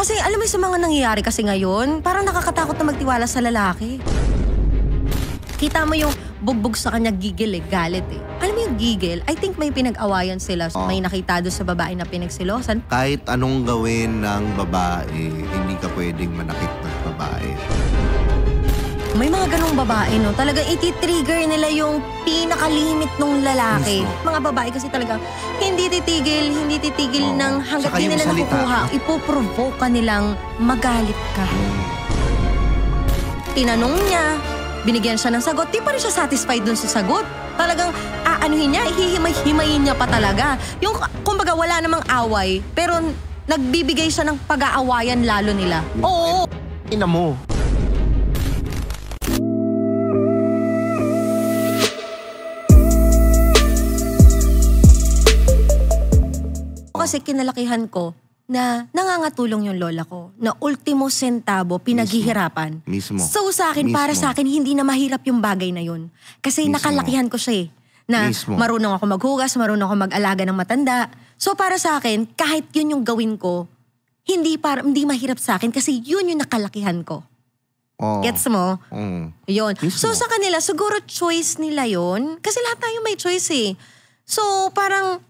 Kasi alam mo sa mga nangyayari kasi ngayon, parang nakakatakot na magtiwala sa lalaki. Kita mo yung bugbog sa kanya gigil galit Alam mo yung gigil, I think may pinag-awayan sila. May nakita doon sa babae na pinagsilosan. Kahit anong gawin ng babae, hindi ka pwedeng manakit ng babae. May mga ganong babae, no? Talagang iti-trigger nila yung pinaka-limit ng lalaki. Mga babae kasi talaga hindi titigil ng hanggat di nila nakukuha. Ipoprovoke ka nilang magalit ka. Tinanong niya, binigyan siya ng sagot, di pa rin siya satisfied dun sa sagot. Talagang aanuhin niya, hihimay-himayin niya pa talaga. Yung kumbaga wala namang away, pero nagbibigay siya ng pag-aawayan lalo nila. Oo. Ina mo. Kasi kinalakihan ko na nangangatulong yung lola ko, na ultimo sentabo pinaghihirapan. Mismo. So sa akin, para sa akin, hindi na mahirap yung bagay na yun. Kasi nakalakihan ko siya na marunong ako maghugas, marunong ako mag-alaga ng matanda. So para sa akin, kahit yun yung gawin ko, hindi mahirap sa akin kasi yun yung nakalakihan ko. Gets mo? Yun. So sa kanila, siguro choice nila yun. Kasi lahat tayo may choice So parang,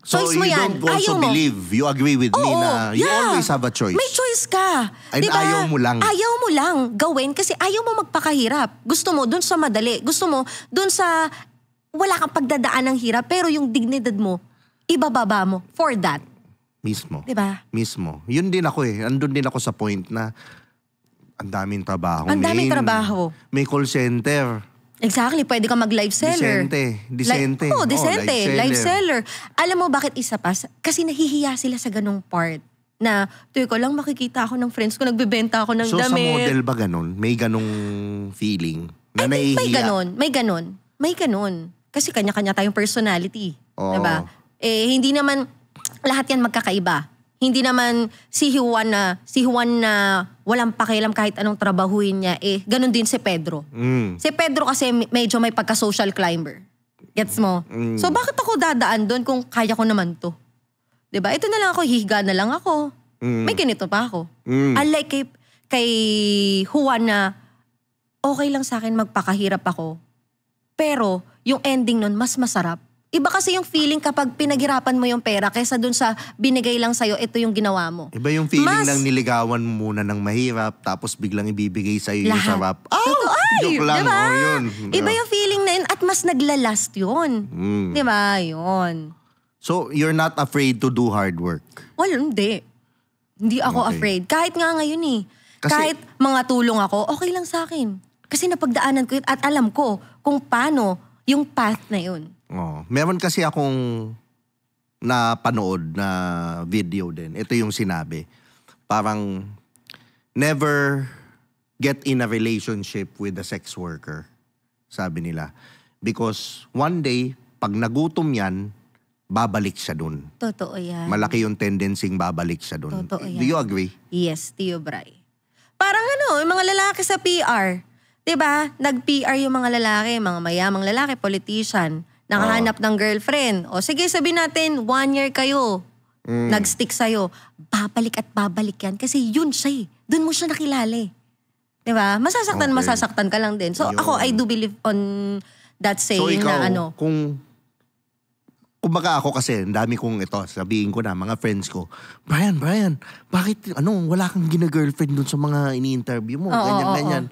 choice mo yan. So you don't also believe, you agree with me na you always have a choice. May choice ka. And diba? Ayaw mo lang. Ayaw mo lang gawin kasi ayaw mo magpakahirap. Gusto mo dun sa madali. Gusto mo dun sa wala kang pagdadaan ng hirap pero yung dignidad mo, ibababa mo for that. Mismo. Diba? Mismo. Yun din ako Andun din ako sa point na ang daming trabaho. Ang daming trabaho. May call center. Exactly, pwede ka mag-live seller. Decente. Decente. Live seller. Alam mo bakit isa pa? Kasi nahihiya sila sa ganong part. Na, teka lang, makikita ako ng friends ko, nagbebenta ako ng damit. So sa model ba ganon? May ganong feeling? Na nahihiya? May ganon. Kasi kanya-kanya tayong personality. Diba? Hindi naman, lahat yan magkakaiba. Hindi naman si Juan na walang pakialam kahit anong trabahuin niya. Ganun din si Pedro. Si Pedro kasi medyo may pagka-social climber. Gets mo? So bakit ako dadaan doon kung kaya ko naman to? Diba? Ito na lang ako, hihiga na lang ako. May ganito pa ako. Unlike kay Juan na okay lang sa akin magpakahirap ako. Pero yung ending nun mas masarap. Iba kasi yung feeling kapag pinaghirapan mo yung pera kaysa dun sa binigay lang sa'yo, ito yung ginawa mo. Iba yung feeling lang niligawan mo muna ng mahirap tapos biglang ibibigay sa'yo yung sarap. Joke lang. Diba? Yun. Iba yung feeling na yun at mas naglalast yun. Diba? Yun. So, you're not afraid to do hard work? Well, hindi. Hindi ako afraid. Kahit nga ngayon kahit mga tulong ako, okay lang sa akin. Kasi napagdaanan ko yun at alam ko kung paano yung path na yun. Meron kasi akong napanood na video din. Ito yung sinabi. Parang, never get in a relationship with a sex worker. Sabi nila. Because one day, pag nagutom yan, babalik siya dun. Totoo yan. Malaki yung tendency babalik siya dun. Totoo yan. Do you agree? Yes, Tio Bray. Parang yung mga lalaki sa PR. Diba? Nag-PR yung mga lalaki, mga mayamang lalaki, politician. Nakahanap ng girlfriend. O sige, sabihin natin, 1 year kayo. Nag-stick sa'yo. Babalik at babalik yan. Kasi yun siya Doon mo siya nakilala Diba? Masasaktan ka lang din. So ako, I do believe on that saying so, ikaw, na kumbaga ako kasi, ang dami kong sabihin ko na, mga friends ko, Brian, bakit, wala kang gina-girlfriend dun sa mga ini-interview mo? Ganyan.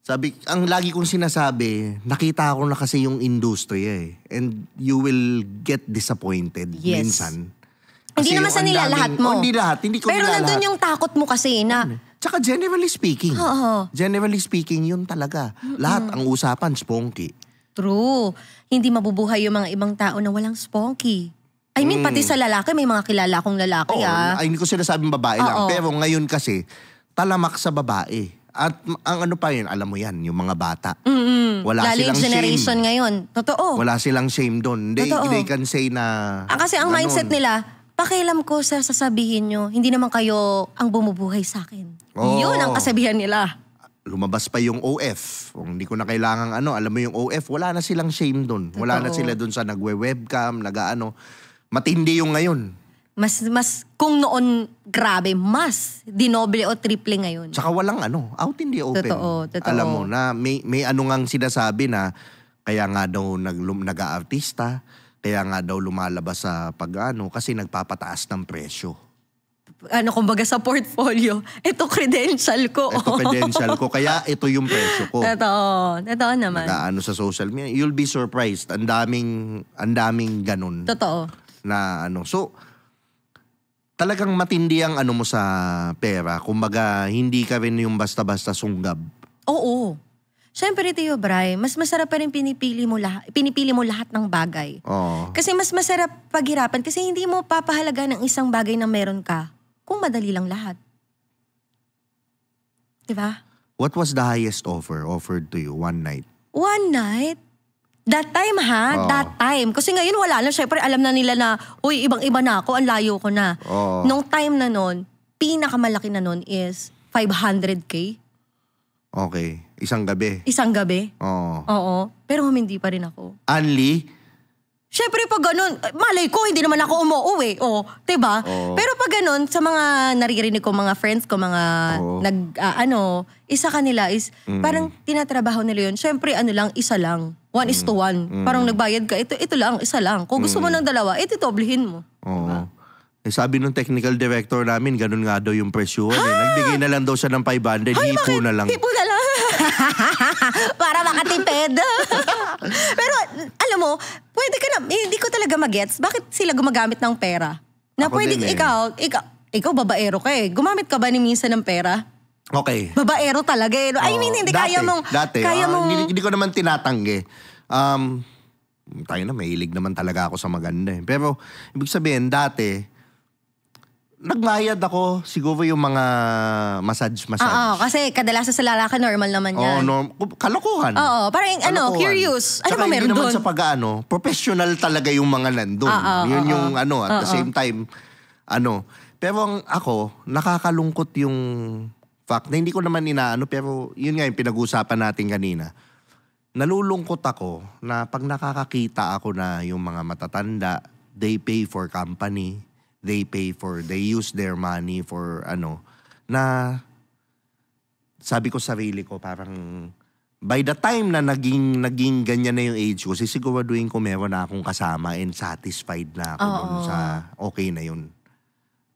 Sabi, ang lagi kong sinasabi, nakita ko na kasi yung industriya And you will get disappointed minsan. Hindi naman sa nila lahat mo. Hindi lahat, hindi ko pero nila lahat. Pero nandun yung takot mo kasi na. Tsaka generally speaking. Generally speaking, yun talaga. Lahat ang usapan, spunky. True. Hindi mabubuhay yung mga ibang tao na walang spunky. I mean, pati sa lalaki, may mga kilala akong lalaki Ay, hindi ko sinasabing babae lang. Pero ngayon kasi, talamak sa babae. At ang pa yun, alam mo yan, yung mga bata. Wala lalo silang yung generation shame. Ngayon. Totoo. Wala silang shame doon. They can say na... Kasi ang mindset nila, pakialam ko sa sasabihin nyo, hindi naman kayo ang bumubuhay sa akin. Yun ang kasabihan nila. Lumabas pa yung OF. Kung hindi ko na kailangan alam mo yung OF, wala na silang shame doon. Wala na sila doon sa nagwe-webcam, Matindi yung ngayon. Kung noon, grabe, mas dinoble o triple ngayon. Tsaka walang out in the open. Totoo. Alam mo na, may ngang sinasabi na, kaya nga daw nag-aartista, kaya nga daw lumalabas sa kasi nagpapataas ng presyo. Kumbaga sa portfolio, ito credential ko. Kaya ito yung presyo ko. Totoo naman. Sa social media, you'll be surprised. Ang daming ganun. Totoo. Na so, talagang matindi ang mo sa pera. Kumbaga, hindi ka rin yung basta-basta sunggab. Oo. Siyempre, Tio Bray, mas masarap pa rin pinipili mo lahat ng bagay. Oo. Kasi mas masarap paghirapan kasi hindi mo papahalaga ng isang bagay na meron ka kung madali lang lahat. Diba? What was the highest offered to you one night? One night? That time that time. Kasi ngayon wala na. Siyempre alam na nila na, uy, ibang-iba na ako, ang layo ko na. Nung time na nun, pinakamalaki na nun is 500K. Okay. Isang gabi? Isang gabi. Oo. Pero humindi pa rin ako. Only? Siyempre pag ganun, malay ko, hindi naman ako umuwi. Diba? Pero pag ganun, sa mga naririnig ko, mga friends ko, mga isa kanila is, parang tinatrabaho nila yun. Siyempre isa lang. 1:1. Parang nagbayad ka, ito lang, isa lang. Kung gusto mo ng dalawa, doblehin mo. Diba? Sabi nung technical director namin, ganun nga daw yung presyo. Nagbigay na lang daw siya ng 500, hipo na lang. Hipo na lang. Para makatipid. Pero alam mo, pwede ka na, hindi ko talaga magets, bakit sila gumagamit ng pera? Na ako pwede, din ikaw babaero ka eh. Gumamit ka ba ni minsan ng pera? Okay. Babaero talaga eh. I mean, hindi kaya mong... Hindi ko naman tinatanggi. Tayo na, mahilig naman talaga ako sa maganda eh. Pero, ibig sabihin, dati, nagbayad ako siguro yung mga massage. Oo, kasi kadalasan sa lalaki normal naman yan. Kalokohan. Oo, parang curious. Ano ba meron doon? Hindi naman sa professional talaga yung mga nandun. Yun yung at the same time, Pero ako, nakakalungkot yung fact na hindi ko naman pero yun nga yung pinag-usapan natin kanina. Nalulungkot ako na pag nakakakita ako na yung mga matatanda, they pay for company, they use their money for na sabi ko sarili ko parang by the time na naging ganyan na yung age ko, sisiguraduhin ko meron na akong kasama and satisfied na ako dun sa okay na yun.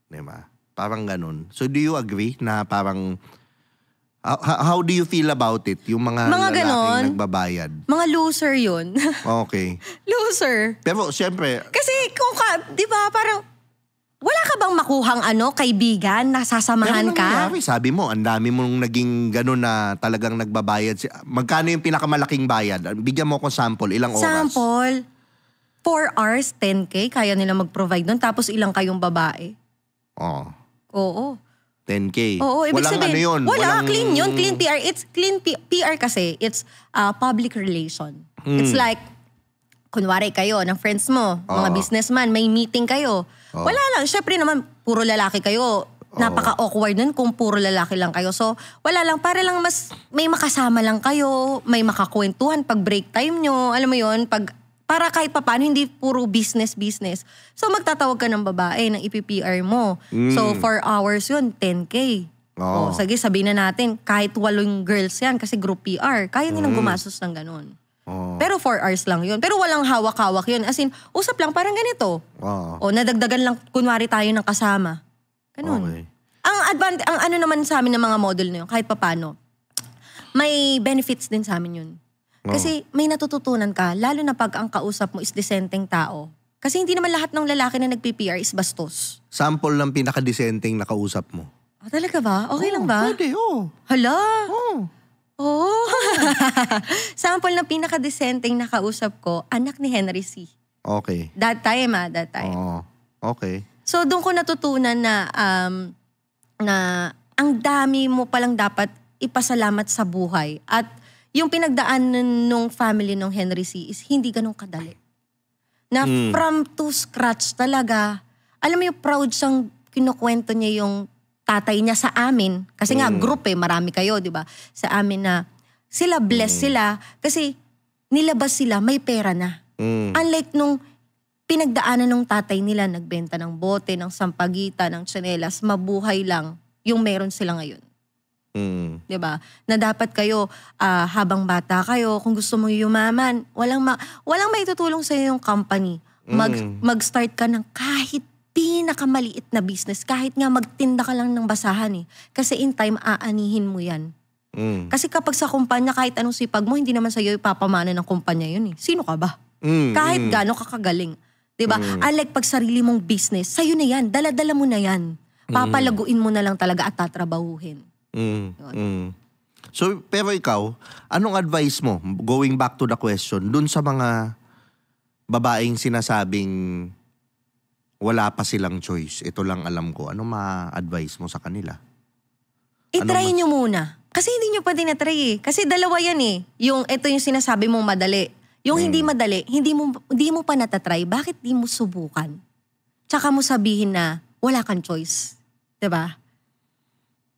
Diba? Parang ganun. So do you agree na parang how do you feel about it? Yung mga lalaking nagbabayad. Mga loser yun. Okay. Loser. Pero siyempre kasi kung di ba parang wala ka bang makuhang kaibigan na sasamahan ka? Pero sabi mo, ang dami mong naging gano'n na talagang nagbabayad. Magkano yung pinakamalaking bayad? Bigyan mo ko sample, ilang oras? Sample, 4 hours, 10K, kaya nila mag-provide nun. Tapos ilang kayong babae? Oo. 10K? Oo, ibig walang sabihin, yun? Wala, clean yun. Clean PR. It's clean PR kasi. It's public relation. It's like, kunwari kayo ng friends mo, mga businessman, may meeting kayo. Wala lang. Syempre naman, puro lalaki kayo. Napaka-awkward nun kung puro lalaki lang kayo. So, wala lang. Para lang mas may makasama lang kayo, may makakwentuhan pag break time nyo. Alam mo yun, para kahit papaano, hindi puro business. So, magtatawag ka ng babae, ng ipipr mo. So, 4 hours yun, 10K. Sige, sabihin na natin, kahit 8 girls yan, kasi group PR, kaya nilang gumastos ng ganun. Pero 4 hours lang yun. Pero walang hawak-hawak yun. As in, usap lang parang ganito. Nadagdagan lang, kunwari tayo ng kasama. Ganun. Okay. Ang naman sa amin ng mga model na yun, kahit papano, may benefits din sa amin yun. Kasi may natututunan ka, lalo na pag ang kausap mo is disenteng tao. Kasi hindi naman lahat ng lalaki na nag-PR is bastos. Sample ng pinaka-disenteng nakausap mo. Talaga ba? Okay lang ba? Pwede, Hala? Sample ng pinaka-disenteng nakausap ko, anak ni Henry C. Okay. That time. Okay. So, doon ko natutunan na ang dami mo palang dapat ipasalamat sa buhay. At yung pinagdaanan nung family nung Henry C. is hindi ganun kadali. Na from to scratch talaga. Alam mo yung proud siyang kinukwento niya yung tatay niya sa amin. Kasi nga group marami kayo, di ba? Sa amin na sila blessed sila kasi nilabas sila, may pera na. Unlike nung pinagdaanan ng tatay nila, nagbenta ng bote, ng sampagita, ng tsinelas, mabuhay lang yung meron sila ngayon. 'Di ba? Na dapat kayo habang bata kayo, kung gusto mo yumaman, walang maitutulong sa yung company. Mag-start ka ng kahit pinakamaliit na business, kahit nga magtinda ka lang ng basahan eh. Kasi in time aanihin mo 'yan. Kasi kapag sa kumpanya, kahit anong sipag mo, hindi naman sa'yo ipapamana ng kumpanya yun eh. Sino ka ba? Kahit gaano ka kagaling. Diba? Unlike pag sarili mong business, sa'yo na yan. Dala-dala mo na yan. Papalaguin mo na lang talaga at tatrabahuhin. So, pero ikaw, anong advice mo, going back to the question, dun sa mga babaeng sinasabing wala pa silang choice, ito lang alam ko, anong ma-advise mo sa kanila? I-try nyo muna. Kasi hindi nyo pa din na-try eh. Kasi dalawa yan eh. Ito yung sinasabi mong madali. Yung hindi madali, hindi mo pa natatry, bakit di mo subukan? Tsaka mo sabihin na wala kang choice. 'Di ba?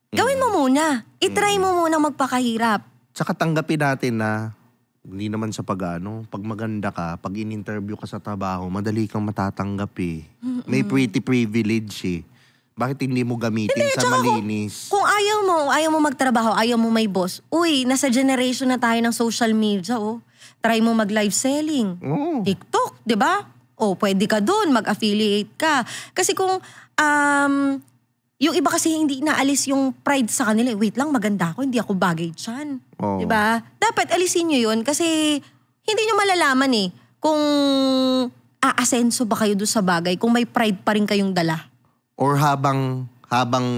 Gawin mo muna. I-try mo muna magpakahirap. Tsaka tanggapin natin na hindi naman sa pag maganda ka, pag in-interview ka sa trabaho, madali kang matatanggap eh. May pretty privilege eh. Bakit hindi mo gamitin sa malinis? Kung ayaw mo magtrabaho, ayaw mo may boss, uy, nasa generation na tayo ng social media, oh. Try mo mag-live selling. TikTok, di ba? O, pwede ka doon, mag-affiliate ka. Kasi kung, yung iba kasi hindi naalis yung pride sa kanila. Wait lang, maganda ako, hindi ako bagay dyan. Di ba? Dapat alisin nyo yun kasi hindi nyo malalaman eh kung aasenso ba kayo doon sa bagay, kung may pride pa rin kayong dala. Or habang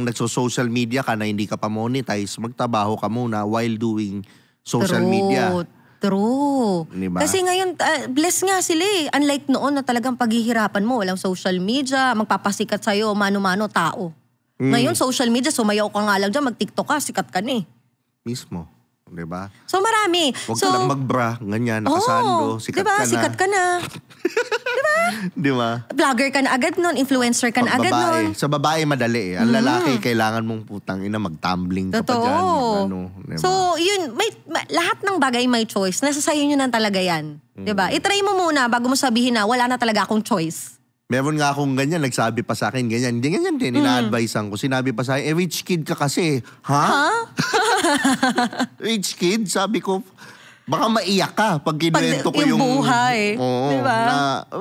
nagso-social media ka na hindi ka pa monetize, magtrabaho ka muna while doing social media. True. Diba? Kasi ngayon, blessed nga sila eh. Unlike noon na talagang paghihirapan mo, walang social media, magpapasikat sa'yo, mano-mano, tao. Ngayon, social media, sumayaw ka nga lang dyan, mag-TikTok ka, sikat ka na eh. Mismo. Diba? So marami. Huwag ka lang mag-bra, ganyan, nakasando, sikat diba? ka na. Sikat ka na. Diba? Diba? Vlogger ka na agad nun, influencer ka na agad nun. Sa babae madali eh. Ang lalaki, kailangan mong putang ina, mag-tumbling ka pa dyan. Diba? So, yun, lahat ng bagay may choice. Nasa sayo nyo na talaga yan. Diba? I-try mo muna bago mo sabihin na wala na talaga akong choice. Meron nga akong ganyan, nagsabi pa sa akin, ganyan. Hindi ganyan din, ina-advisean ko. Sinabi pa sa akin, rich kid ka kasi. Ha? Rich kid? Sabi ko, baka maiyak ka pag kinuwento ko yung buhay. Oo. Diba?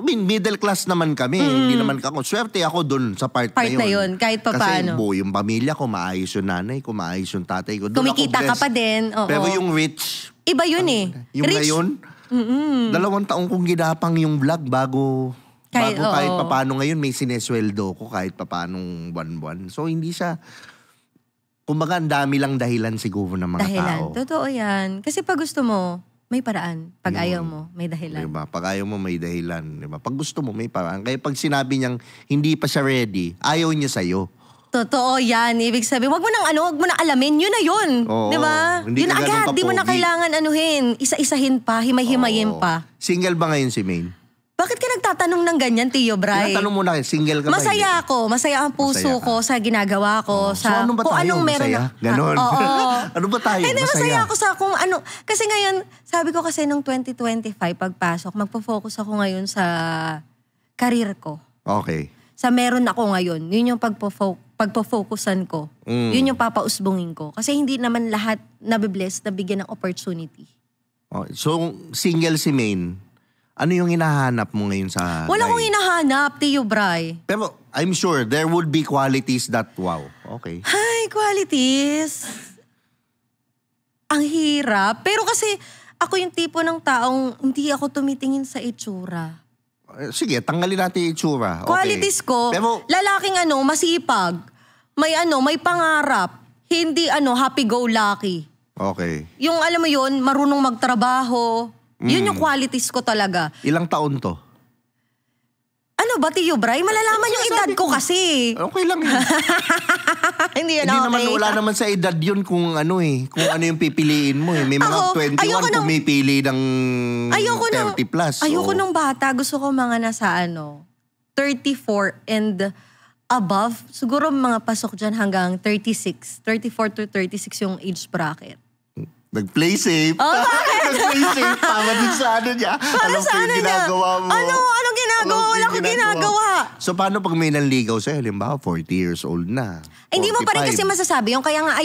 Middle class naman kami. Hindi naman ako. Swerte ako dun sa part na yun. Na yun, kahit pa paano. Kasi yung pamilya ko, maayos yung nanay ko, maayos yung tatay ko. Doon kumikita ka pa din. Oo. Pero yung rich. Iba yun eh. Yung rich, ngayon, 2 taong kong ginapang yung vlog bago kahit papano ngayon may sinesweldo ko kahit papanong buwan-buwan. So hindi siya, kumbaga ang dami lang dahilan siguro ng mga tao. Totoo yan. Kasi pag gusto mo, may paraan. Pag ayaw mo, may dahilan. Diba? Pag ayaw mo, may dahilan. Diba? Pag gusto mo, may paraan. Kaya pag sinabi niyang hindi pa siya ready, ayaw niya sa'yo. Totoo yan. Ibig sabihin, wag mo nang alamin. Yun na yun. Oo, diba? Yun agad. Di mo na kailangan anuhin. Isa-isahin pa, himay-himayin pa. Single ba ngayon si Maine? Bakit ka nagtatanong ng ganyan, Tio Bray? Tinatanong mo na, single ka ba? Masaya ako. Masaya ang puso ko sa ginagawa ko. So ano ba tayo? Kung anong meron masaya? Ganon. Ano ba tayo? Hindi, masaya ako sa kung ano. Kasi ngayon, sabi ko kasi nung 2025 pagpasok, magpo-focus ako ngayon sa career ko. Okay. Sa meron ako ngayon. Yun yung pagpo-focusan ko. Yun yung papausbungin ko. Kasi hindi naman lahat nabibless na bigyan ng opportunity. So, single si Maine. Ano yung hinahanap mo ngayon sa Wala guy? akong hinahanap, Tio Bray. Pero I'm sure there would be qualities that wow. Okay. Hi, qualities. Ang hirap. Pero kasi ako yung tipo ng taong hindi ako tumitingin sa itsura. Sige, tanggalin natin yung itsura. Okay. Qualities ko, pero, lalaking masipag. May pangarap. Hindi happy-go-lucky. Okay. Yung alam mo yun, marunong magtrabaho. Yun yung qualities ko talaga. Ilang taon to? Ano ba, Tio Bray? Malalaman yung edad ko kasi. Okay lang yun. Hindi naman, wala naman sa edad yun kung ano yung pipiliin mo eh. May mga 21 pumipili ng 30 plus. Ayoko nung bata. Gusto ko mga nasa 34 and above. Siguro mga pasok dyan hanggang 36. 34 to 36 yung age bracket. Nag-play safe. Nag-play safe. Tama din sa ano niya. Para sa ano niya? Ginagawa mo? Anong ginagawa? Wala akong ginagawa. So, paano pag may nanligaw sa'yo? Halimbawa, 40 years old na. Hindi mo pa rin 45. kasi masasabi yung kaya nga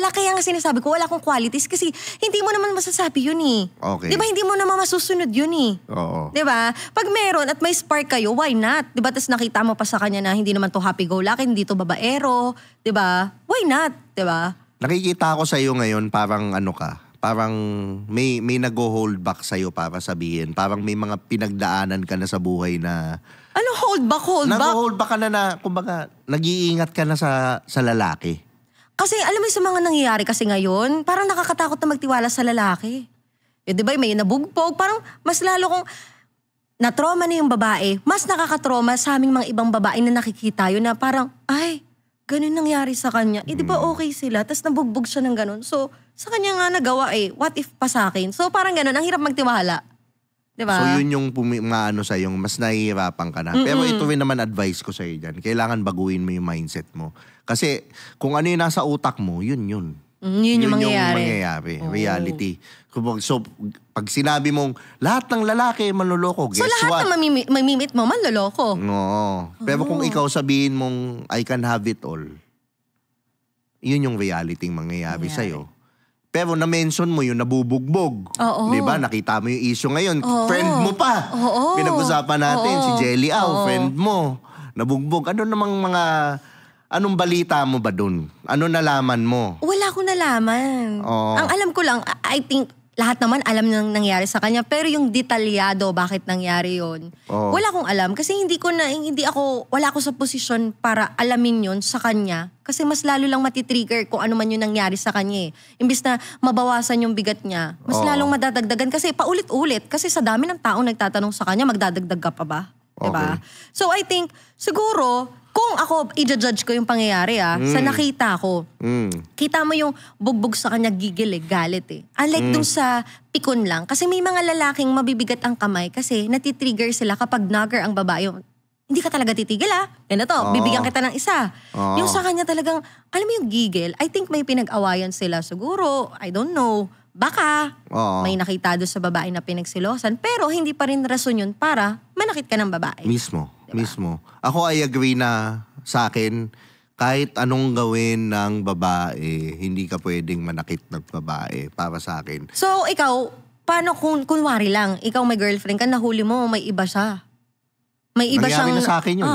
kaya nga sinasabi ko, wala akong qualities kasi hindi mo naman masasabi yun eh. Okay. Di ba hindi mo naman masusunod yun eh. Oo. Di ba? Pag meron at may spark kayo, why not? Di ba? Tapos nakita mo pa sa kanya na hindi naman to happy-go-lucky, hindi to babaero. Di ba? Why not? Di ba? Nakikita ko sa'yo ngayon parang ano ka, parang may nag-hold back sa'yo para sabihin. Parang may mga pinagdaanan ka na sa buhay na... Ano hold back? Nag-hold back ka na kumbaga, nag-iingat ka na sa lalaki. Kasi alam mo sa mga nangyayari kasi ngayon, parang nakakatakot na magtiwala sa lalaki. Eh, di ba may nabugpog, parang mas lalo kong na-trauma na yung babae, mas nakakatrauma sa aming mga ibang babae na nakikita yun na parang, ay, ganun nangyari sa kanya. Eh, di ba okay sila? Tapos nabugbog siya ng ganun. So, sa kanya nga nagawa what if pa sa akin? So, parang ganun, ang hirap magtiwala. Diba? So, yun yung maano sa'yo, mas nahihirapan ka na. Pero ito rin naman advice ko sa'yo dyan. Kailangan baguhin mo yung mindset mo. Kasi, kung ano yung nasa utak mo, yun. Yun yung mangyayari. Oh. Reality. So, pag sinabi mong, lahat ng lalaki manloloko, guess what? So, lahat na mamimit mo, manloloko. No. Pero kung ikaw sabihin mong, I can have it all, yun yung reality mangyayari sa'yo. Pero na-mention mo yung nabubugbog. Oo. Diba? Nakita mo yung issue ngayon. Oo. Friend mo pa. Oo. Pinag-usapan natin, si Jelly Au, friend mo. Nabugbog. Anong balita mo ba dun? Ano nalaman mo? Wala akong nalaman. Oo. Ang alam ko lang, I think, lahat naman alam nang nangyari sa kanya. Pero yung detalyado, bakit nangyari yun, wala akong alam. Kasi wala ako sa posisyon para alamin yun sa kanya. Kasi mas lalo lang matitrigger kung ano man yung nangyari sa kanya eh. Imbis na mabawasan yung bigat niya, mas lalong madadagdagan. Kasi paulit-ulit. Kasi sa dami ng taong nagtatanong sa kanya, magdadagdag ka pa ba? Diba? Okay. So I think, siguro, kung ako i-judge ko yung pangyayari sa nakita ko, kita mo yung bugbog sa kanya gigil galit eh. Unlike dun sa pikon lang. Kasi may mga lalaking mabibigat ang kamay kasi natitrigger sila kapag nagger ang babae. Hindi ka talaga titigil Ganito, bibigyan kita ng isa. Yung sa kanya talagang, alam mo yung gigil, I think may pinag-awayan sila siguro. I don't know. Baka may nakita doon sa babae na pinagsilosan. Pero hindi pa rin rason yun para manakit ka ng babae. Mismo. Ako I agree na sa akin, kahit anong gawin ng babae, hindi ka pwedeng manakit ng babae para sa akin. So, ikaw, paano kung kunwari lang, ikaw may girlfriend ka, nahuli mo, may iba siya. May iba nangyari siyang... na sa akin yun.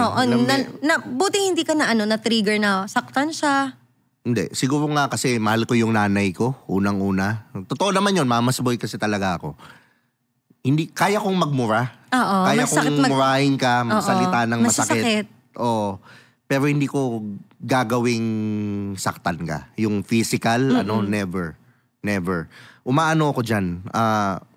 Buti hindi ka na-trigger na saktan siya. Hindi. Siguro nga kasi mahal ko yung nanay ko, unang-una. Totoo naman yun, mama's boy kasi talaga ako. Hindi, kaya kong magmura. Kaya kong murahin ka, magsalita ng masakit. Oo. Pero hindi ko gagawing saktan ka. Yung physical, never. Umaano ako dyan.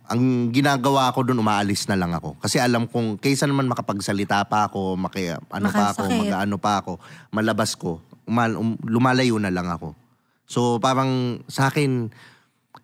Ang ginagawa ko dun, umaalis na lang ako. Kasi alam kong, kaysa naman makapagsalita pa ako, mag-ano pa ako, malabas ko, lumalayo na lang ako. So parang sa akin,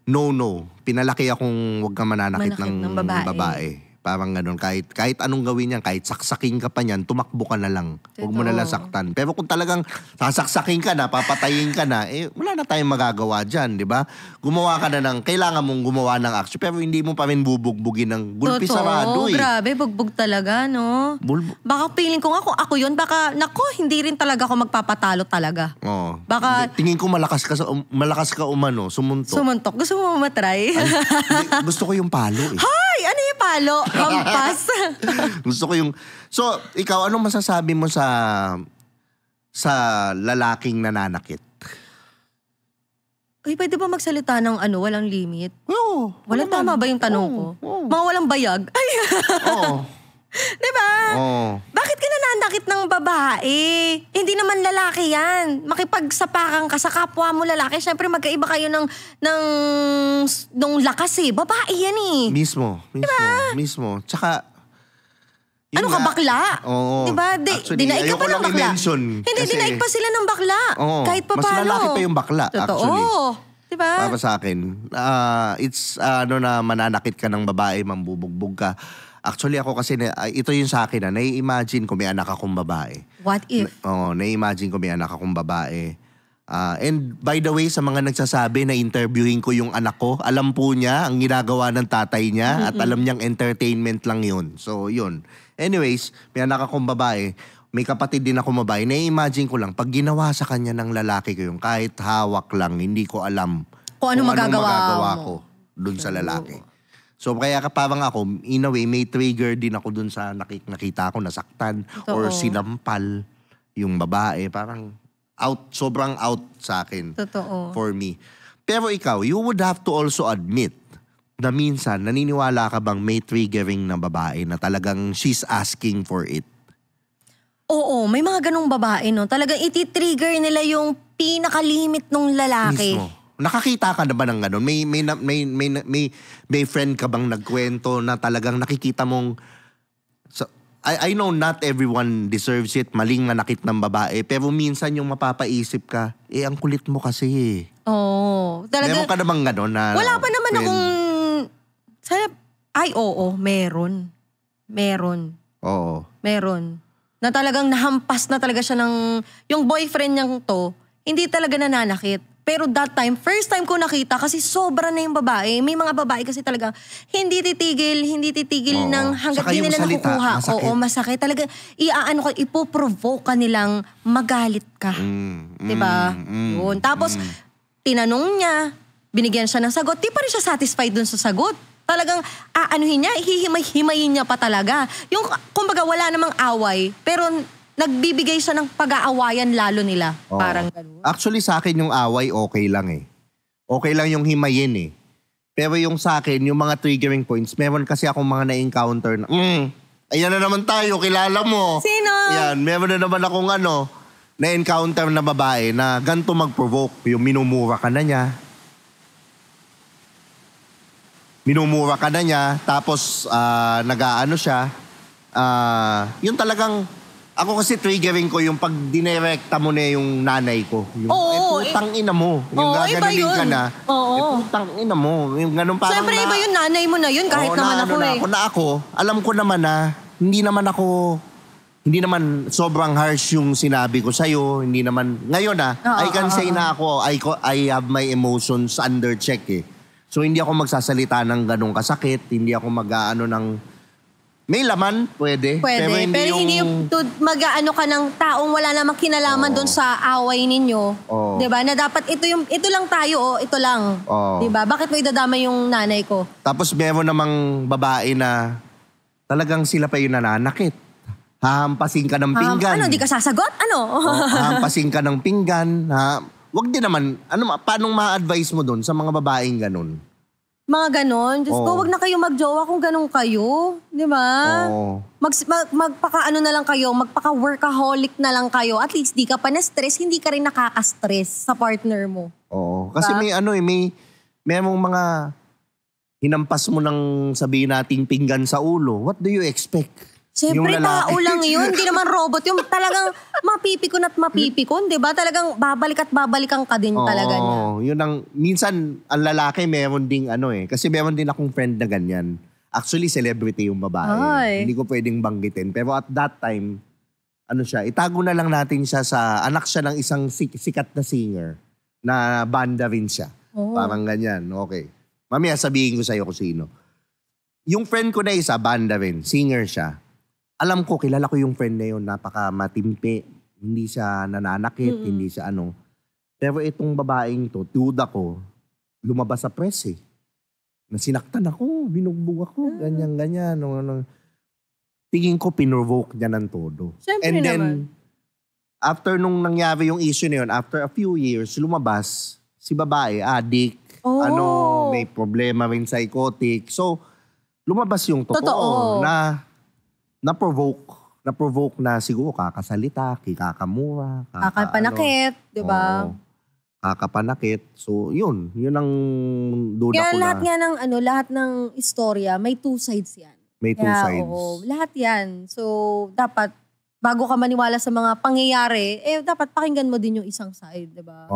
no. Pinalaki akong huwag ka mananakit ng babae. Parang ganun. Kahit anong gawin niyan, kahit saksakin ka pa niyan, tumakbo ka na lang. Huwag mo na lang saktan. Pero kung talagang sasaksakin ka na, papatayin ka na, wala na tayong magagawa dyan, di ba? Gumawa ka na kailangan mong gumawa ng action, pero hindi mo pa rin bubugbugin ng gulpi sarado Grabe, bugbog talaga, no? Baka feeling ko nga kung ako yun, baka, hindi rin talaga ako magpapatalo talaga. Oo. Baka... Tingin ko malakas ka umano, sumuntok. Sumuntok? Gusto mo matry? Gusto ko yung palo Hay! Ano yung palo? Hampas. Gusto ko yung... So, ikaw, anong masasabi mo sa lalaking nananakit? Uy, pwede ba magsalita ng walang limit? Oo. Walang tama ba yung tanong ko? Mga walang bayag? Ay! Oo. Diba? Oo. Bakit ka nananakit ng babae? Hindi naman lalaki yan. Makipagsapakan ka sa kapwa mo lalaki. Siyempre magkaiba kayo ng lakas Babae yan Mismo. Tsaka, ano ka, bakla? Oo. Diba? Dinaig ka pa ng bakla. Hindi, dinaig pa sila ng bakla. Oo. Kahit pa mas paano. Mas lalaki pa yung bakla, actually. Diba? Para sa akin, it's na mananakit ka ng babae, mambubugbog ka. Actually, ako kasi, ito yung sa akin nai-imagine ko may anak akong babae. What if? Nai-imagine ko may anak akong babae. And by the way, sa mga nagsasabi na interviewin ko yung anak ko, alam po niya ang ginagawa ng tatay niya at alam niyang entertainment lang yun. So, yun. Anyways, may anak akong babae. May kapatid din ako babae. Na-imagine ko lang, pag ginawa sa kanya ng lalaki ko yung kahit hawak lang, hindi ko alam kung anong magagawa ko dun sa lalaki. So, kaya parang ako, in a way, may trigger din ako dun sa nakita ko, nasaktan or sinampal yung babae. Parang sobrang out sa akin. Totoo. For me. Pero ikaw, you would have to also admit na minsan, naniniwala ka bang may triggering na babae na talagang she's asking for it? Oo, may mga ganong babae, no? Talagang iti-trigger nila yung pinaka-limit ng lalaki. Mismo. Nakakita ka na ba ng ganon? May friend ka bang nagkwento na talagang nakikita mong I know not everyone deserves it, maling manakit ng babae, pero minsan yung mapapaisip ka, ang kulit mo kasi. Oo. Meron ka namang gano'n na wala pa naman friend? Oo, meron. Oo. Meron. Na talagang nahampas na talaga siya ng, yung boyfriend niyang to, hindi talaga nananakit. Pero that time, first time ko nakita kasi sobra na yung babae. May mga babae kasi talaga hindi titigil ng hanggat di nila nakukuha. Masakit. Oo, masakit. Talaga, ipoprovoke ka nilang magalit ka. Diba? Yun. Tapos, tinanong niya, binigyan siya ng sagot, di pa rin siya satisfied dun sa sagot. Talagang, anuhin niya, hihimay-himayin niya pa talaga. Yung, kumbaga, wala namang away, pero nagbibigay siya ng pag-aawayan lalo nila. Parang gano'n. Actually, sa akin yung away, okay lang eh. Okay lang yung himayin eh. Pero yung sa akin, yung mga triggering points, meron kasi akong mga na-encounter na, ayan na naman tayo, kilala mo. Sino? Yan, meron na naman akong na-encounter na babae na ganito mag-provoke. Yung minumura ka na niya. Tapos nag-aano siya. Yung talagang, ako kasi triggering ko yung pag dinerekta mo na yung nanay ko. Yung, putang ina mo. Yung gaganunin ka na. Putang ina mo. Yung ganun parang siyempre, iba yung nanay mo na yun, kahit naman ako eh. Ako, alam ko naman na, hindi naman sobrang harsh yung sinabi ko sa'yo. Hindi naman, ngayon I can say na I have my emotions under check eh. So hindi ako magsasalita ng ganung kasakit. Hindi ako mag-aano ng, may laman, pwede. Pero hindi yung mag-aano ka ng taong wala namang kinalaman doon sa away ninyo. Diba? Na dapat ito lang tayo, ito lang. Diba? Bakit mo idadama yung nanay ko? Tapos meron namang babae na talagang sila pa yung nananakit. Hahampasin ka ng pinggan. Di ka sasagot? Hahampasin ka ng pinggan. Wag din naman, paano ma-advise mo doon sa mga babaeng ganun? Mga ganon. Diyos ko, wag na kayo magjowa kung ganon kayo. Di ba? Magpaka-ano na lang kayo, magpaka-workaholic na lang kayo. At least di ka pa na-stress, hindi ka rin nakaka-stress sa partner mo. Oo. Kasi may mga hinampas mo ng sabihin nating pinggan sa ulo. What do you expect? Siyempre, tao lang yun. Hindi naman robot. Yung talagang mapipikon at mapipikon, di ba? Talagang babalik at babalikan ka din talaga niya. Yun minsan, ang lalaki meron ding kasi meron din akong friend na ganyan. Actually, celebrity yung babae. Hindi ko pwedeng banggitin. Pero at that time, itago na lang natin siya anak siya ng isang sikat na singer na banda rin siya. Parang ganyan. Okay. Mamaya sabihin ko sa'yo kung sino. Yung friend ko na isa, banda rin. Singer siya. Alam ko, kilala ko yung friend na yun, napaka-matimpi. Hindi siya nananakit, hindi siya Pero itong babaeng to, duda ko, lumabas sa press eh. Nasinaktan ako, binugbog ako, ganyan-ganyan. Tingin ko, pinrovoke niya ng todo. Siyempre And then, naman. after nung nangyari yung issue na yun, after a few years, lumabas, si babae, addict, may problema rin psychotic. So, lumabas yung totoo. Na-provoke na siguro kakasalita, kikakamura, kakapanakit, di ba? Kakapanakit. So, yun ang duda ko na. Lahat ng istorya, may two sides yan. May two sides. Lahat yan. So, dapat, bago ka maniwala sa mga pangyayari, dapat pakinggan mo din yung isang side, di ba?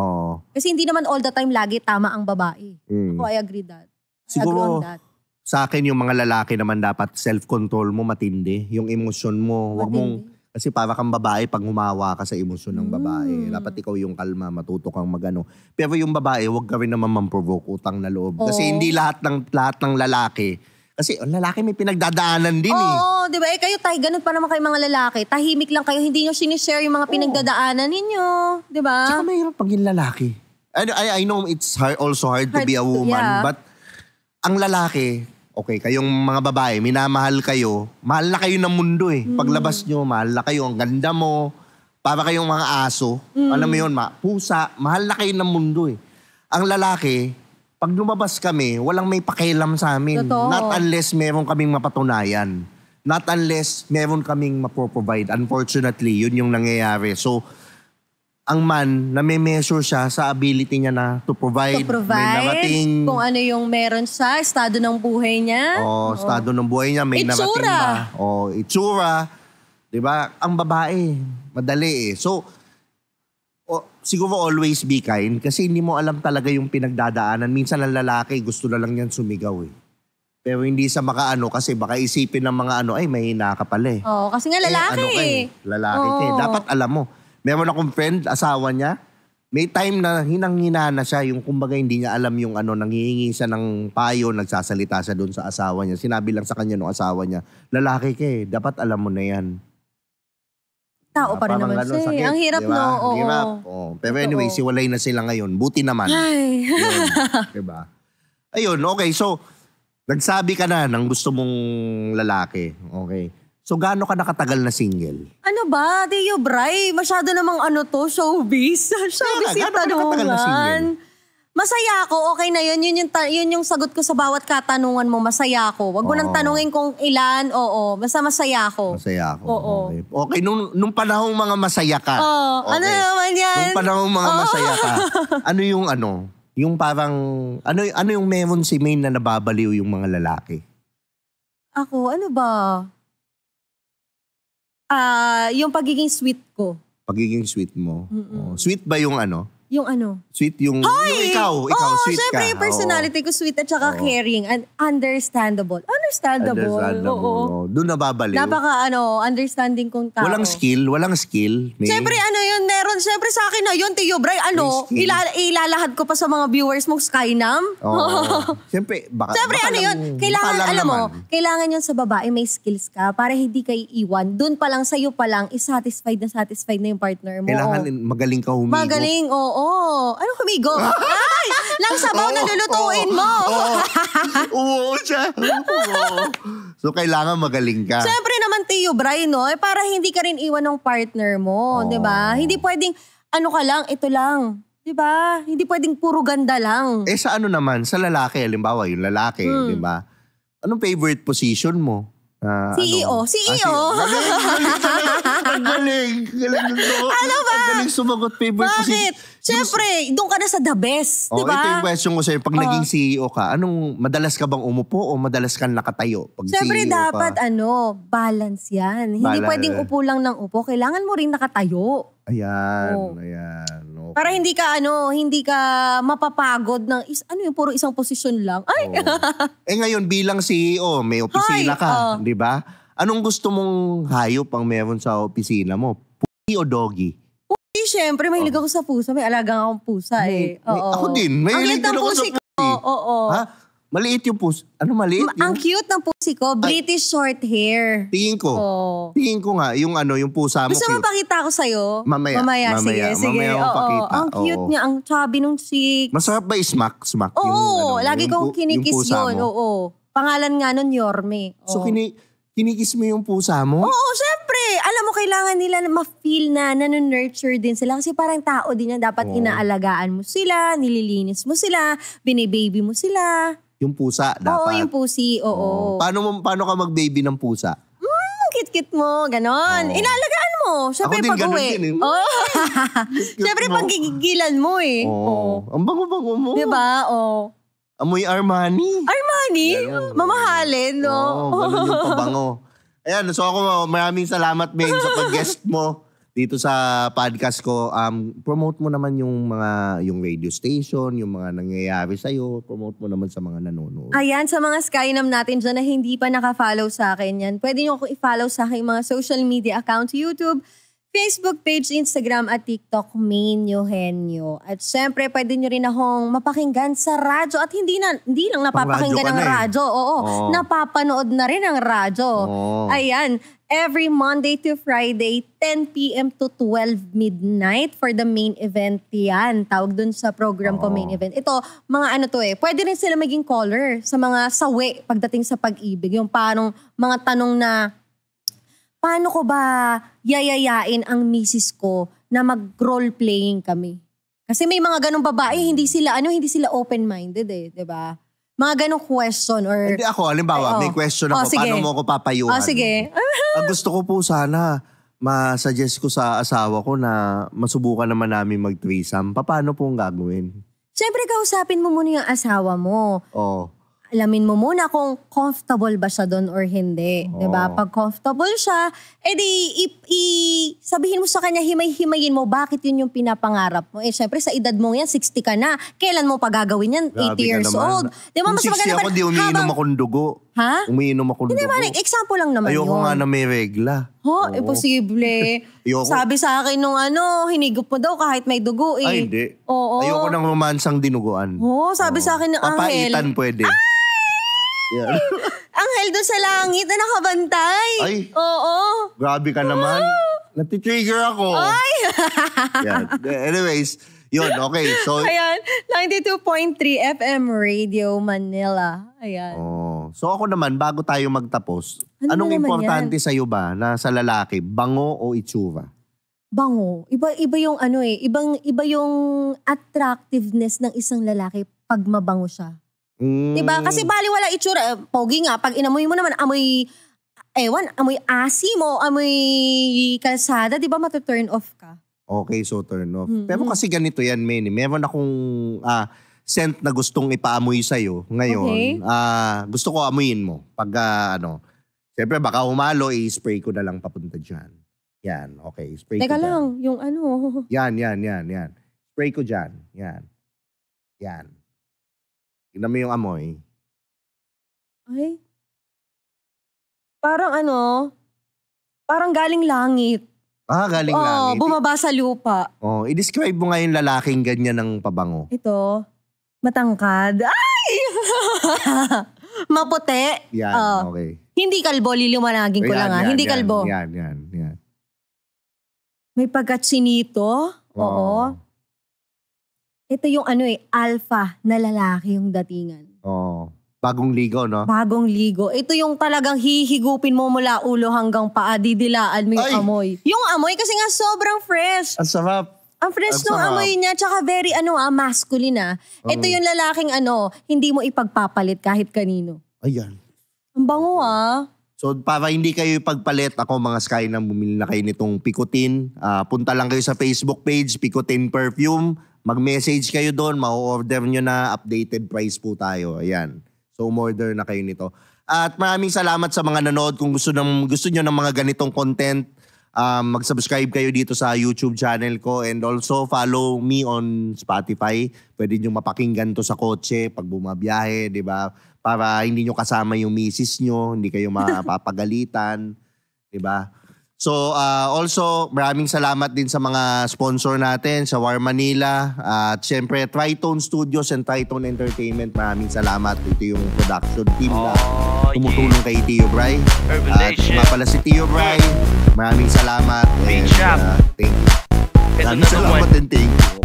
Kasi hindi naman all the time lagi tama ang babae. Ako, I agree that. Siguro, agree on that. Sa akin, yung mga lalaki naman dapat self-control mo matindi. Yung emosyon mo, wag mong, Kasi para kang babae pag humawa ka sa emosyon ng babae. Dapat ikaw yung kalma, matuto kang magano. Pero yung babae, huwag ka rin naman mamprovoke, utang na loob. Kasi hindi lahat ng lalaki. Kasi ang lalaki may pinagdadaanan din eh. Oo, di ba? Kayo tayo, ganun pa naman kayo mga lalaki. Tahimik lang kayo, hindi nyo sinishare yung mga pinagdadaanan ninyo. Di ba? Tsaka mahirap pag yung lalaki. I know it's also hard to be a woman, but ang lalaki, okay, kayong mga babae, minamahal kayo, mahal na kayo ng mundo eh. Paglabas nyo, mahal na kayo, ang ganda mo, para kayong mga aso, alam mo yun, pusa, mahal na kayo ng mundo eh. Ang lalaki, pag lumabas kami, walang may pakialam sa amin. Totoo. Not unless meron kaming mapatunayan. Not unless meron kaming maproprovide. Unfortunately, yun yung nangyayari. So, ang man, name-measure siya sa ability niya na to provide. May narating, kung ano yung meron siya, estado ng buhay niya. Estado ng buhay niya. May narating ba? Itsura. Diba? Ang babae, madali eh. So, siguro always be kind kasi hindi mo alam talaga yung pinagdadaanan. Minsan ang lalaki, gusto na lang yan sumigaw eh. Pero hindi sa makaano kasi baka isipin ng mga ay mahina ka pala eh. Kasi nga lalaki. Lalaki ka eh. Dapat alam mo. Meron akong friend, asawa niya, may time na hinang-hina na siya, yung kumbaga hindi niya alam yung nanghihingi siya ng payo, nagsasalita siya doon sa asawa niya. Sinabi lang sa kanya ng asawa niya, lalaki ka eh, dapat alam mo na yan. Tao pa rin naman siya. Sakit, ang hirap diba? Ang hirap. Pero anyway, siwalay na sila ngayon. Buti naman. Ay. Yun, diba? Ayun, okay. So, nagsabi ka na ng gusto mong lalaki. Okay. So, gaano ka nakatagal na single? Ano ba? Teo Bray, masyado namang showbiz. Showbiz yung tanungan. Masaya ako, okay na yun. Yun yung sagot ko sa bawat katanungan mo. Masaya ako. Wag mo nang tanungin kung ilan. Basta masaya ako. Masaya ako. Okay. Okay, nung panahong mga masaya ka. Okay. Ano naman yan? Nung panahong mga masaya ka. Ano yung yung parang, ano yung meron si Maine na nababaliw yung mga lalaki? Ako, ano ba? Yung pagiging sweet ko. Pagiging sweet mo? Sweet ba yung Yung ano? Sweet yung ikaw sweet syempre, ka. Yung personality ko sweet at saka caring and understandable. Understandable. Doon nababaliw. Napaka understanding kong tao. Walang skill. Syempre yun, meron. Syempre sa akin na yun, Teo Bray, ilalahad ko pa sa mga viewers mo, Skynam. Syempre, yun, kailangan, alam mo, kailangan yun sa babae, may skills ka para hindi ka iiwan. Doon pa lang, sa'yo pa lang, satisfied na yung partner mo. Kailangan magaling ka humigo. Magaling, Ano humigo? Ay! Lang sabaw na lulutuin mo. Oo siya. So, kailangan magaling ka. Siyempre naman, Teo Bray, para hindi ka rin iwan ng partner mo. Di ba? Hindi pwedeng, ka lang, ito lang. Di ba? Hindi pwedeng puro ganda lang. Sa naman, sa lalaki, halimbawa, yung lalaki, di ba? Anong favorite position mo? CEO. Galing. Ano ba? Galing sumagot, favorite position. Bakit? Siyempre, doon ka na sa the best, di ba? Ito yung question ko sa'yo. Pag naging CEO ka, madalas ka bang umupo o madalas ka nakatayo? Pag Siyempre, CEO dapat ka, balance yan. Hindi pwedeng upo lang ng upo. Kailangan mo rin nakatayo. Ayan. Okay. Para hindi ka mapapagod ng, yung puro isang posisyon lang. Ay! Ngayon, bilang CEO, may opisina ka, di ba? Anong gusto mong hayop ang meron sa opisina mo? Pusi o doggy? Siyempre, mahilig ako sa pusa. May alagang akong pusa eh. Ako din. Mahilig din ako sa pusi. Ha? Maliit yung pusi. Ano maliit? Ang cute ng pusi ko. British short hair. Tingin ko nga, yung pusa mo Gusto cute. mo pakita ko sa'yo? Mamaya. Sige. Mamaya ako pakita. Ang cute niya. Ang chubby nung cheeks. Masarap ba i-smack? Oo. Lagi kong kinikis yun. Oo. Pangalan nga nun, Yorme. So, kinikis mo yung pusa mo? Oo, syempre. Alam mo, kailangan nila ma-feel na nurture din sila. Kasi parang tao din yan. Dapat inaalagaan mo sila, nililinis mo sila, binibaby mo sila. Yung pusa, dapat? Oo, yung pusi. Oo. Paano ka mag-baby ng pusa? Kit-kit mo, ganon. Inalagaan mo. Syempre, ako din ganon pag-uwi. din eh. Syempre, paggigilan mo eh. Ang bango-bango mo. Diba? Amoy Armani. Mamahalin, no? Ganun yung pabango. Ayan, so ako, maraming salamat, Maine, sa pag-guest mo dito sa podcast ko, promote mo naman yung radio station, yung mga nangyayari sa'yo, promote mo naman sa mga nanonood. Ayan, sa mga Skynam natin dyan na hindi pa naka-follow sa akin yan, pwede nyo ako i-follow sa aking mga social media accounts, YouTube, Facebook page, Instagram at TikTok, Main Eugenio. At syempre, pwede nyo rin akong mapakinggan sa radyo. At hindi lang napapakinggan ng radyo. Napapanood na rin ang radyo. Ayan, every Monday to Friday, 10 p.m. to 12 midnight for the main event yan. Tawag dun sa program ko, main event. Ito, mga pwede rin sila maging caller sa mga sawi pagdating sa pag-ibig. Yung parang mga tanong na, paano ko ba yayayain ang misis ko na mag-role-playing kami? Kasi may mga ganong babae, hindi sila open-minded eh, 'di ba? Mga ganong question or... Hindi ako, halimbawa, may question ako, paano mo ako papayuhan? Sige. Gusto ko po sana ma-suggest ko sa asawa ko na masubukan naman namin mag-threesome. Paano pong gagawin? Siyempre, kausapin mo muna yung asawa mo. Alamin mo muna kung comfortable ba siya doon or hindi. Diba? Pag comfortable siya, edi sabihin mo sa kanya, himay-himayin mo bakit yun yung pinapangarap mo. Siyempre sa edad mo yan, 60 ka na. Kailan mo pa gagawin yan? 80 years old. Diba? Mas maganda ako, di umiinom akong dugo. Ha? Umiinom akong dugo. Hindi ba, example lang naman yun. Ayoko nga na may regla. Imposible. Sabi sa akin nung hinigop mo daw kahit may dugo eh. Ay, hindi. Ayoko ng romansang dinuguan. Sabi sa akin ng Angel. Papaitan pwede. Yeah. Anghel doon sa langit na nakabantay. Ay. Oo. Grabe ka naman. Natitrigger ako. Ay. Anyways, yun, okay. So, ayan, 92.3 FM Radio Manila. Ayan. So ako naman, bago tayo magtapos, anong importante sa'yo ba na sa lalaki, bango o itsura? Bango. Iba yung iba yung attractiveness ng isang lalaki pag mabango siya. Diba? Kasi baliwala itsura. Pogi nga, pag inamoy mo naman, amoy asim o amoy kalsada, diba matuturn off ka? Okay, so turn off. Pero kasi ganito yan, Manny. Meron akong scent na gustong ipaamoy sa'yo ngayon. Gusto ko amuyin mo. Pag siyempre baka humalo, i-spray ko na lang papunta dyan. Yan, okay. Spray Teka ko lang, yung Yan. Spray ko dyan. Yan. Tignan mo yung amoy. Ay. Parang parang galing langit. Galing langit. Bumaba sa lupa. I-describe mo nga yung lalaking ganyan ng pabango. Ito, matangkad. Ay! Maputi. Yan, okay. Hindi kalbo, liliwanagin ko lang Hindi kalbo. Yan. May pagkatsinito. Oo. Ito yung alpha na lalaki yung datingan. Bagong ligo, no? Bagong ligo. Ito yung talagang hihigupin mo mula ulo hanggang paa, didilaan mo yung amoy. Yung amoy kasi nga sobrang fresh. Ang sarap. Ang fresh ng amoy niya, tsaka very masculine Ito yung lalaking hindi mo ipagpapalit kahit kanino. Ayan. Ang bango So para hindi kayo ipagpalit, ako mga Skynam, bumili na kayo nitong Picotin. Punta lang kayo sa Facebook page, Picotin Perfume. Mag-message kayo doon, ma-order nyo na, updated price po tayo. Ayan. So, umorder na kayo nito. At maraming salamat sa mga nanood. Kung gusto nyo ng mga ganitong content, mag-subscribe kayo dito sa YouTube channel ko. And also, follow me on Spotify. Pwede nyo mapakinggan to sa kotse pag bumabiyahe, di ba? Para hindi nyo kasama yung misis nyo, hindi kayo mapapagalitan, di ba? So, also, maraming salamat din sa mga sponsor natin sa War Manila. At syempre, Tritone Studios and Tritone Entertainment. Maraming salamat. Ito yung production team na tumutulong kay Tio Bray. At pala si Tio Bray. Maraming salamat. And, thank you. Maraming salamat and thank you.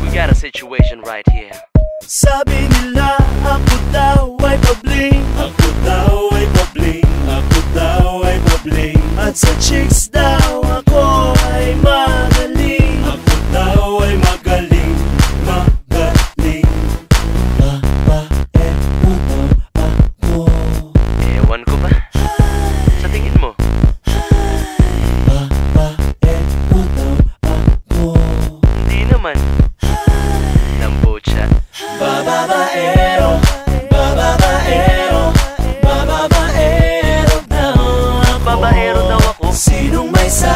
We got a situation right here. Sabi nila, ako daw ay pabling. Ako daw ay pabling. Ako daw ay pabling. At sa chicks daw ako ay magaling. Ako daw ay magaling. Magaling. Babae mo daw ako. Ewan ko ba? Sa tingin mo? Babae mo daw ako. Hindi naman. Nambocha. Babaero. Babaero. Babaero daw ako. Babaero daw ako. Sinong may sa